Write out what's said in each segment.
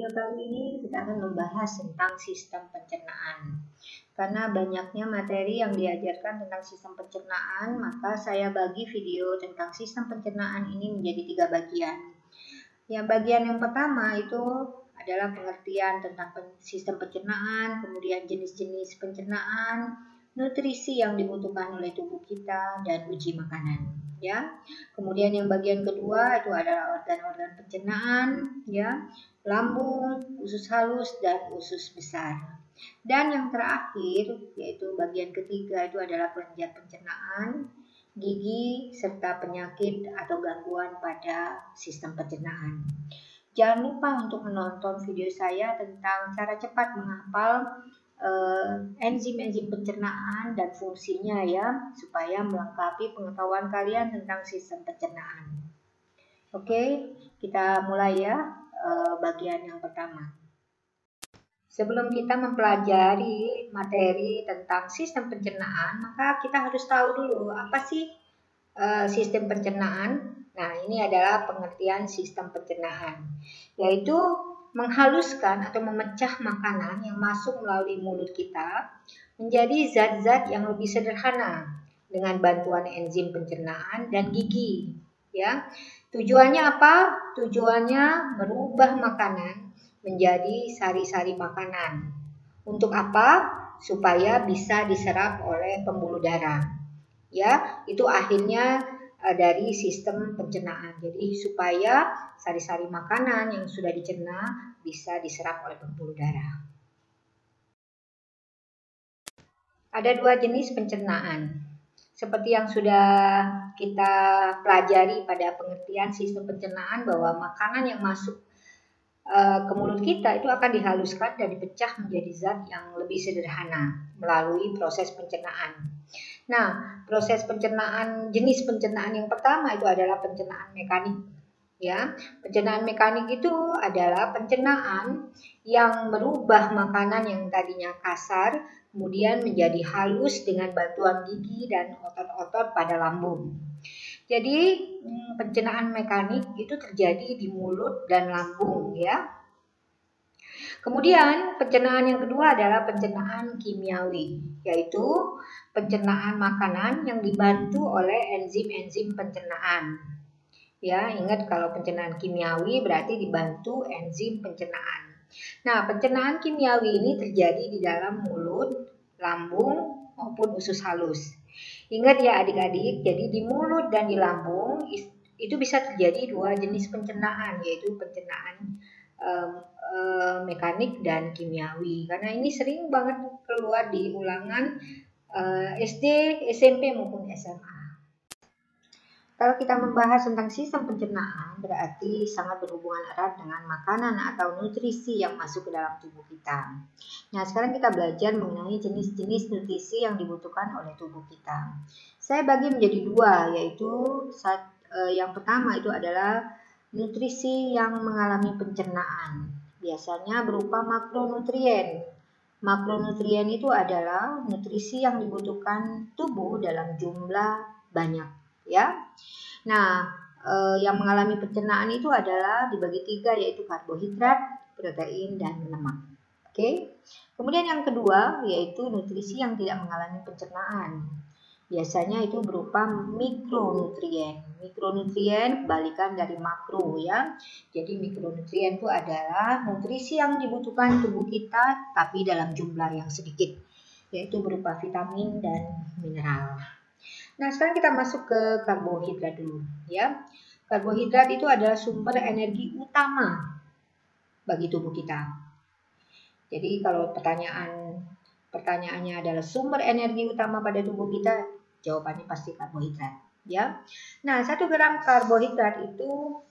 video kali ini kita akan membahas tentang sistem pencernaan. Karena banyaknya materi yang diajarkan tentang sistem pencernaan, maka saya bagi video tentang sistem pencernaan ini menjadi 3 bagian. Yang bagian yang pertama itu adalah pengertian tentang sistem pencernaan, kemudian jenis-jenis pencernaan, nutrisi yang dibutuhkan oleh tubuh kita, dan uji makanan. Ya, kemudian yang bagian kedua itu adalah organ-organ pencernaan, ya, lambung, usus halus, dan usus besar. Dan yang terakhir yaitu bagian ketiga itu adalah kelenjar pencernaan, gigi, serta penyakit atau gangguan pada sistem pencernaan. Jangan lupa untuk menonton video saya tentang cara cepat menghafal enzim-enzim pencernaan dan fungsinya ya, supaya melengkapi pengetahuan kalian tentang sistem pencernaan. Oke, kita mulai ya bagian yang pertama. Sebelum kita mempelajari materi tentang sistem pencernaan, maka kita harus tahu dulu apa sih sistem pencernaan. Nah, ini adalah pengertian sistem pencernaan, yaitu menghaluskan atau memecah makanan yang masuk melalui mulut kita menjadi zat-zat yang lebih sederhana dengan bantuan enzim pencernaan dan gigi. Ya, tujuannya apa? Tujuannya merubah makanan menjadi sari-sari makanan. Untuk apa? Supaya bisa diserap oleh pembuluh darah. Ya, itu akhirnya dari sistem pencernaan. Jadi supaya sari-sari makanan yang sudah dicerna bisa diserap oleh pembuluh darah. Ada 2 jenis pencernaan. Seperti yang sudah kita pelajari pada pengertian sistem pencernaan, bahwa makanan yang masuk ke mulut kita itu akan dihaluskan dan dipecah menjadi zat yang lebih sederhana melalui proses pencernaan. Nah, proses pencernaan, jenis pencernaan yang pertama itu adalah pencernaan mekanik. Ya, pencernaan mekanik itu adalah pencernaan yang merubah makanan yang tadinya kasar kemudian menjadi halus dengan bantuan gigi dan otot-otot pada lambung. Jadi pencernaan mekanik itu terjadi di mulut dan lambung ya. Kemudian pencernaan yang kedua adalah pencernaan kimiawi, yaitu pencernaan makanan yang dibantu oleh enzim-enzim pencernaan. Ya, ingat kalau pencernaan kimiawi berarti dibantu enzim pencernaan. Nah, pencernaan kimiawi ini terjadi di dalam mulut, lambung maupun usus halus. Ingat ya adik-adik, jadi di mulut dan di lambung itu bisa terjadi 2 jenis pencernaan, yaitu pencernaan mekanik dan kimiawi. Karena ini sering banget keluar di ulangan SD, SMP maupun SMA. Kalau kita membahas tentang sistem pencernaan, berarti sangat berhubungan erat dengan makanan atau nutrisi yang masuk ke dalam tubuh kita. Nah, sekarang kita belajar mengenai jenis-jenis nutrisi yang dibutuhkan oleh tubuh kita. Saya bagi menjadi 2, yaitu yang pertama itu adalah nutrisi yang mengalami pencernaan. Biasanya berupa makronutrien. Makronutrien itu adalah nutrisi yang dibutuhkan tubuh dalam jumlah banyak. Ya, nah yang mengalami pencernaan itu adalah dibagi 3, yaitu karbohidrat, protein, dan lemak. Oke. Kemudian yang kedua yaitu nutrisi yang tidak mengalami pencernaan. Biasanya itu berupa mikronutrien. Mikronutrien kebalikan dari makro ya. Jadi mikronutrien itu adalah nutrisi yang dibutuhkan tubuh kita tapi dalam jumlah yang sedikit, yaitu berupa vitamin dan mineral. Nah, sekarang kita masuk ke karbohidrat dulu ya. Karbohidrat itu adalah sumber energi utama bagi tubuh kita. Jadi kalau pertanyaannya adalah sumber energi utama pada tubuh kita, jawabannya pasti karbohidrat ya. Nah, 1 gram karbohidrat itu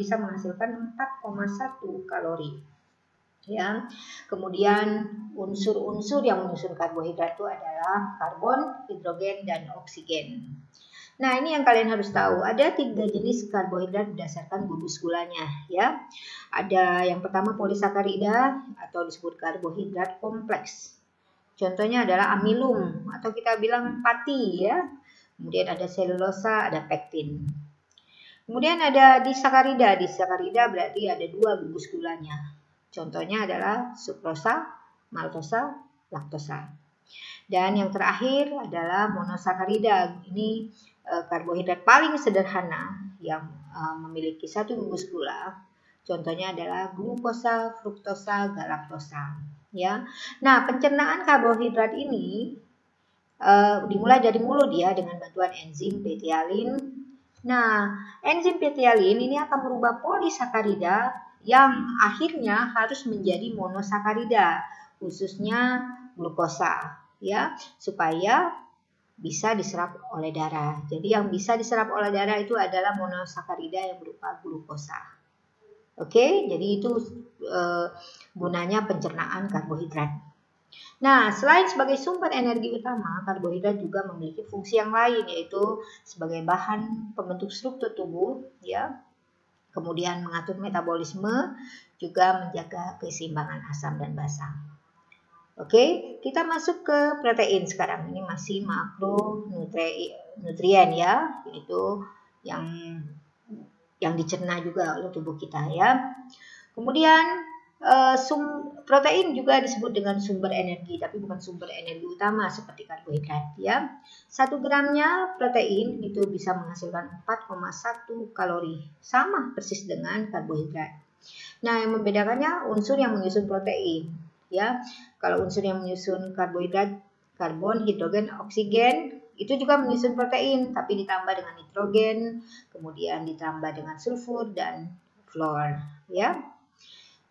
bisa menghasilkan 4,1 kalori. Ya, kemudian unsur-unsur yang menyusun karbohidrat itu adalah karbon, hidrogen, dan oksigen. Nah, ini yang kalian harus tahu. Ada 3 jenis karbohidrat berdasarkan gugus gulanya, ya. Ada yang pertama polisakarida atau disebut karbohidrat kompleks. Contohnya adalah amilum atau kita bilang pati, ya. Kemudian ada selulosa, ada pektin. Kemudian ada disakarida. Disakarida berarti ada 2 gugus gulanya. Contohnya adalah sukrosa, maltosa, laktosa. Dan yang terakhir adalah monosakarida. Ini karbohidrat paling sederhana yang memiliki 1 gugus gula. Contohnya adalah glukosa, fruktosa, galaktosa. Ya. Nah, pencernaan karbohidrat ini dimulai dari mulut ya dengan bantuan enzim betialin. Nah, enzim betialin ini akan merubah polisakarida yang akhirnya harus menjadi monosakarida, khususnya glukosa ya, supaya bisa diserap oleh darah. Jadi yang bisa diserap oleh darah itu adalah monosakarida yang berupa glukosa. Oke, jadi itu gunanya pencernaan karbohidrat. Nah, selain sebagai sumber energi utama, karbohidrat juga memiliki fungsi yang lain, yaitu sebagai bahan pembentuk struktur tubuh, ya. Kemudian mengatur metabolisme, juga menjaga keseimbangan asam dan basa. Oke, kita masuk ke protein sekarang. Ini masih makronutrien ya, yaitu yang dicerna juga oleh tubuh kita ya. Kemudian protein juga disebut dengan sumber energi, tapi bukan sumber energi utama seperti karbohidrat ya. 1 gramnya protein itu bisa menghasilkan 4,1 kalori, sama persis dengan karbohidrat. Nah, yang membedakannya unsur yang menyusun protein ya. Kalau unsur yang menyusun karbohidrat, karbon, hidrogen, oksigen, itu juga menyusun protein, tapi ditambah dengan nitrogen, kemudian ditambah dengan sulfur dan fluor ya.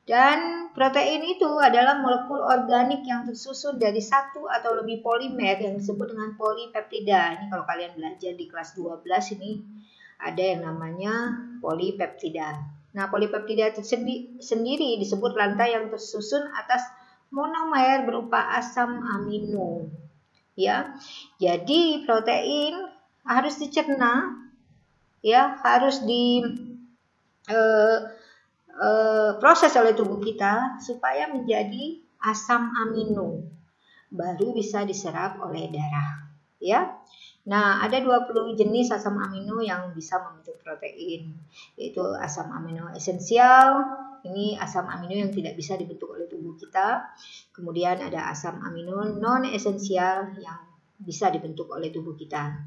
Dan protein itu adalah molekul organik yang tersusun dari 1 atau lebih polimer yang disebut dengan polipeptida. Ini kalau kalian belajar di kelas 12 ini ada yang namanya polipeptida. Nah, polipeptida itu sendiri disebut rantai yang tersusun atas monomer berupa asam amino. Ya. Jadi protein harus dicerna ya, harus proses oleh tubuh kita supaya menjadi asam amino, baru bisa diserap oleh darah ya. Nah, ada 20 jenis asam amino yang bisa membentuk protein, yaitu asam amino esensial, ini asam amino yang tidak bisa dibentuk oleh tubuh kita. Kemudian ada asam amino non esensial yang bisa dibentuk oleh tubuh kita.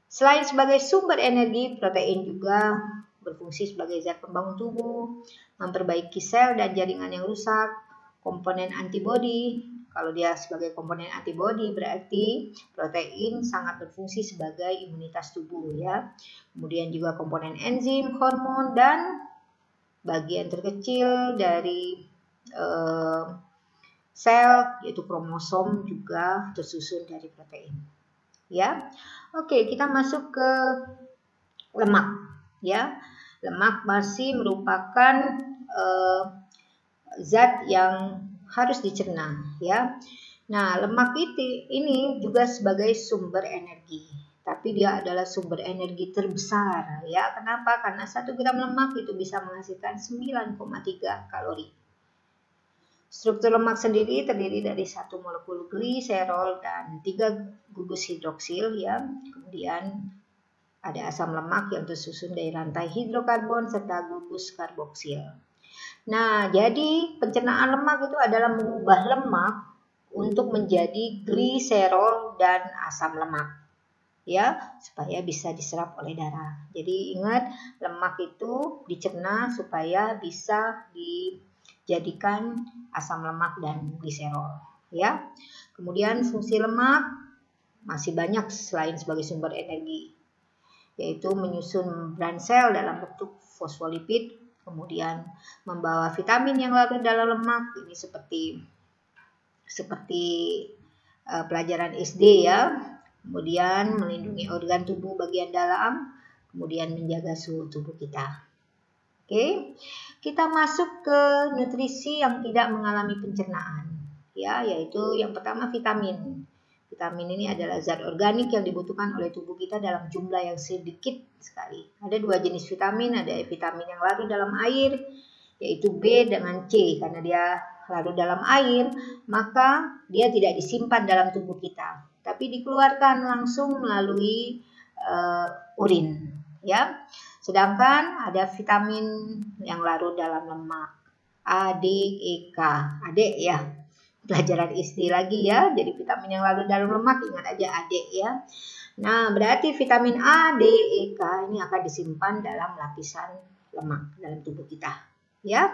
Selain sebagai sumber energi, protein juga berfungsi sebagai zat pembangun tubuh, memperbaiki sel dan jaringan yang rusak, komponen antibodi. Kalau dia sebagai komponen antibodi berarti protein sangat berfungsi sebagai imunitas tubuh ya. Kemudian juga komponen enzim, hormon, dan bagian terkecil dari sel yaitu kromosom juga tersusun dari protein. Ya. Oke, kita masuk ke lemak ya. Lemak masih merupakan zat yang harus dicerna ya. Nah, lemak ini juga sebagai sumber energi, tapi dia adalah sumber energi terbesar ya. Kenapa? Karena 1 gram lemak itu bisa menghasilkan 9,3 kalori. Struktur lemak sendiri terdiri dari 1 molekul gliserol dan 3 gugus hidroksil ya. Kemudian ada asam lemak yang tersusun dari rantai hidrokarbon serta gugus karboksil. Nah, jadi pencernaan lemak itu adalah mengubah lemak untuk menjadi gliserol dan asam lemak. Ya, supaya bisa diserap oleh darah. Jadi ingat, lemak itu dicerna supaya bisa dijadikan asam lemak dan gliserol, ya. Kemudian fungsi lemak masih banyak selain sebagai sumber energi, yaitu menyusun membran sel dalam bentuk fosfolipid, kemudian membawa vitamin yang larut dalam lemak, ini seperti pelajaran SD ya, kemudian melindungi organ tubuh bagian dalam, kemudian menjaga suhu tubuh kita. Oke, kita masuk ke nutrisi yang tidak mengalami pencernaan, ya, yaitu yang pertama vitamin. Vitamin ini adalah zat organik yang dibutuhkan oleh tubuh kita dalam jumlah yang sedikit sekali. Ada 2 jenis vitamin, ada vitamin yang larut dalam air, yaitu B dengan C. Karena dia larut dalam air, maka dia tidak disimpan dalam tubuh kita, tapi dikeluarkan langsung melalui urin. Ya. Sedangkan ada vitamin yang larut dalam lemak, A, D, E, K. Adik ya, pelajaran SD lagi ya. Jadi vitamin yang larut dalam lemak, ingat aja adik ya. Nah, berarti vitamin A, D, E, K ini akan disimpan dalam lapisan lemak dalam tubuh kita. Ya,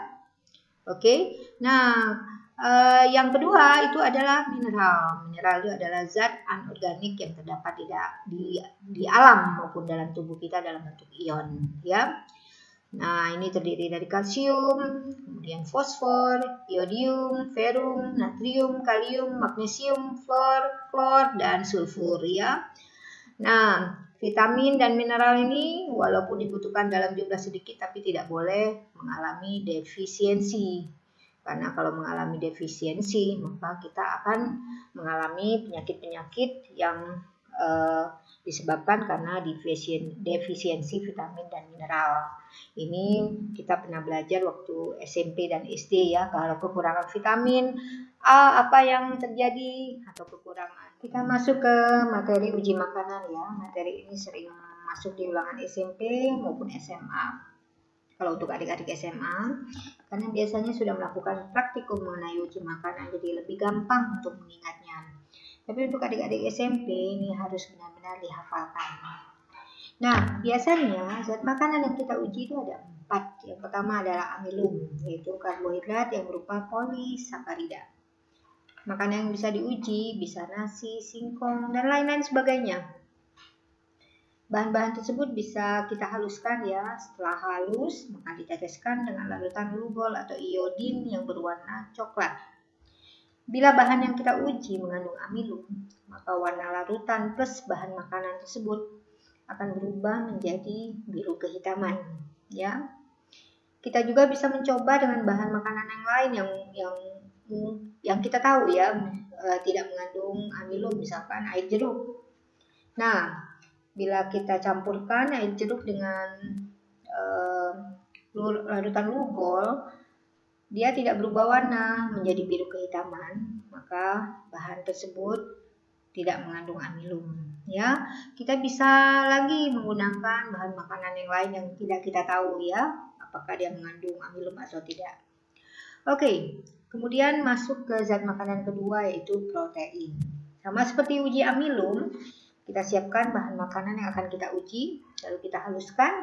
oke. Nah, yang kedua itu adalah mineral. Mineral itu adalah zat anorganik yang terdapat di alam maupun dalam tubuh kita dalam bentuk ion. Ya. Nah, ini terdiri dari kalsium, kemudian fosfor, iodium, ferum, natrium, kalium, magnesium, klor, dan sulfur ya. Nah, vitamin dan mineral ini walaupun dibutuhkan dalam jumlah sedikit tapi tidak boleh mengalami defisiensi. Karena kalau mengalami defisiensi maka kita akan mengalami penyakit-penyakit yang disebabkan karena defisiensi vitamin dan mineral. Ini kita pernah belajar waktu SMP dan SD ya. Kalau kekurangan vitamin A, apa yang terjadi atau kekurangan. Kita masuk ke materi uji makanan ya. Materi ini sering masuk di ulangan SMP maupun SMA. Kalau untuk adik-adik SMA, karena biasanya sudah melakukan praktikum mengenai uji makanan, jadi lebih gampang untuk mengingatnya. Tapi untuk adik-adik SMP ini harus benar-benar dihafalkan. Nah, biasanya zat makanan yang kita uji itu ada 4. Yang pertama adalah amilum, yaitu karbohidrat yang berupa polisakarida. Makanan yang bisa diuji bisa nasi, singkong, dan lain-lain sebagainya. Bahan-bahan tersebut bisa kita haluskan ya. Setelah halus, maka diteteskan dengan larutan lugol atau iodin yang berwarna coklat. Bila bahan yang kita uji mengandung amilum, maka warna larutan plus bahan makanan tersebut akan berubah menjadi biru kehitaman. Ya, kita juga bisa mencoba dengan bahan makanan yang lain yang kita tahu ya tidak mengandung amilum, misalkan air jeruk. Nah, bila kita campurkan air jeruk dengan larutan lugol, dia tidak berubah warna menjadi biru kehitaman, maka bahan tersebut tidak mengandung amilum. Ya, kita bisa lagi menggunakan bahan makanan yang lain yang tidak kita tahu ya, apakah dia mengandung amilum atau tidak. Oke, kemudian masuk ke zat makanan kedua yaitu protein. Sama seperti uji amilum, kita siapkan bahan makanan yang akan kita uji, lalu kita haluskan,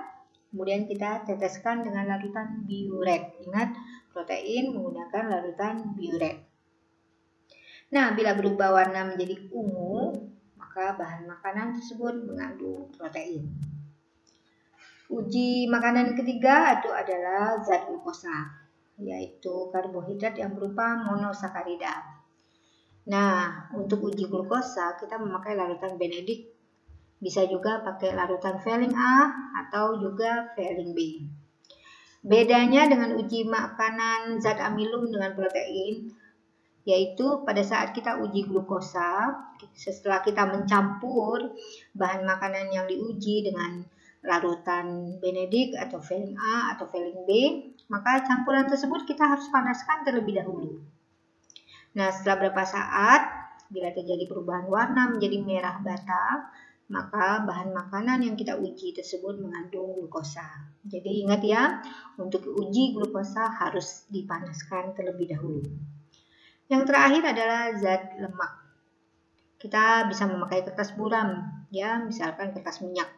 kemudian kita teteskan dengan larutan biuret. Ingat, protein menggunakan larutan biuret. Nah, bila berubah warna menjadi ungu, maka bahan makanan tersebut mengandung protein. Uji makanan ketiga itu adalah zat glukosa, yaitu karbohidrat yang berupa monosakarida. Nah, untuk uji glukosa kita memakai larutan Benedict. Bisa juga pakai larutan Fehling A atau juga Fehling B. Bedanya dengan uji makanan zat amilum dengan protein, yaitu pada saat kita uji glukosa, setelah kita mencampur bahan makanan yang diuji dengan larutan Benedict atau Fehling A atau Fehling B, maka campuran tersebut kita harus panaskan terlebih dahulu. Nah, setelah beberapa saat, bila terjadi perubahan warna menjadi merah bata, maka bahan makanan yang kita uji tersebut mengandung glukosa. Jadi ingat ya, untuk uji glukosa harus dipanaskan terlebih dahulu. Yang terakhir adalah zat lemak. Kita bisa memakai kertas buram, ya, misalkan kertas minyak.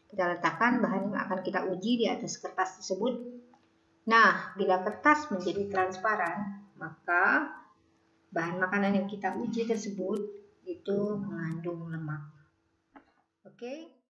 Kita letakkan bahan yang akan kita uji di atas kertas tersebut. Nah, bila kertas menjadi transparan, maka bahan makanan yang kita uji tersebut itu mengandung lemak. Oke.